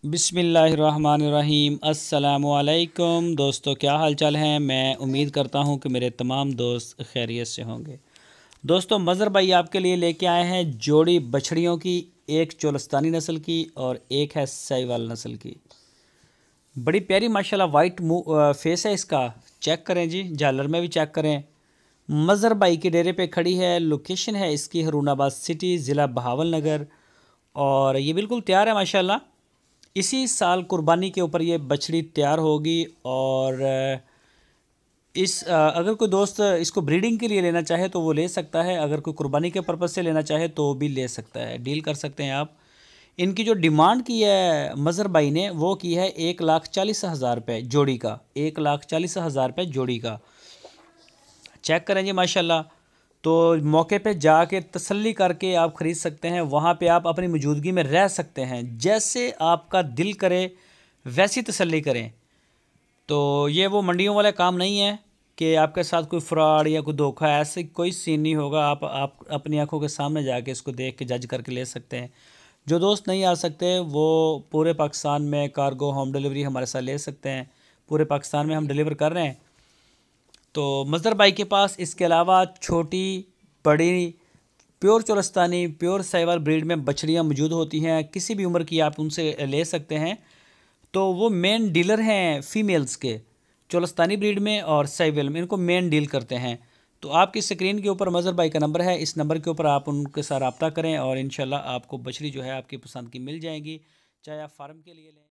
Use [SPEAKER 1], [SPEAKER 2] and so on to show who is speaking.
[SPEAKER 1] बिस्मिल्लाहिर्रहमानिर्रहीम। अस्सलामुअलैकुम दोस्तों, क्या हाल चाल हैं। मैं उम्मीद करता हूं कि मेरे तमाम दोस्त खैरियत से होंगे। दोस्तों, मज़र भाई आपके लिए लेके आए हैं जोड़ी बछड़ियों की, एक चोलस्तानी नस्ल की और एक है साहिवाल नस्ल की। बड़ी प्यारी माशाल्लाह वाइट फेस है इसका। चेक करें जी, झालर में भी चेक करें। मज़र भाई के डेरे पे खड़ी है। लोकेशन है इसकी हरूनाबाद सिटी, ज़िला बहावल नगर। और ये बिल्कुल तैयार है माशाल्लाह। इसी साल कुर्बानी के ऊपर ये बछड़ी तैयार होगी। और अगर कोई दोस्त इसको ब्रीडिंग के लिए लेना चाहे तो वो ले सकता है। अगर कोई कुर्बानी के पर्पज़ से लेना चाहे तो भी ले सकता है, डील कर सकते हैं आप। इनकी जो डिमांड की है मज़र भाई ने, वो की है 1,40,000 रुपये जोड़ी का। 1,40,000 रुपये जोड़ी का। चेक करें जी माशाल्लाह। तो मौके पे जाके तसल्ली करके आप ख़रीद सकते हैं। वहाँ पे आप अपनी मौजूदगी में रह सकते हैं। जैसे आपका दिल करे वैसी तसल्ली करें। तो ये वो मंडियों वाला काम नहीं है कि आपके साथ कोई फ्रॉड या कोई धोखा, ऐसे कोई सीन नहीं होगा। आप अपनी आंखों के सामने जाके इसको देख के जज करके ले सकते हैं। जो दोस्त नहीं आ सकते वो पूरे पाकिस्तान में कार्गो होम डिलीवरी हमारे साथ ले सकते हैं। पूरे पाकिस्तान में हम डिलीवर कर रहे हैं। तो मज़र भाई के पास इसके अलावा छोटी बड़ी pure Cholistani pure Sahiwal breed में बछड़ियाँ मौजूद होती हैं। किसी भी उम्र की आप उनसे ले सकते हैं। तो वो मेन डीलर हैं फ़ीमेल्स के, चोलस्तानी ब्रीड में और साहिवाल में। इनको मेन डील करते हैं। तो आपकी स्क्रीन के ऊपर मज़र भाई का नंबर है। इस नंबर के ऊपर आप उनके साथ रब्ता करें और इंशाल्लाह आपको बछड़ी जो है आपकी पसंद की मिल जाएगी, चाहे आप फार्म के लिए लें।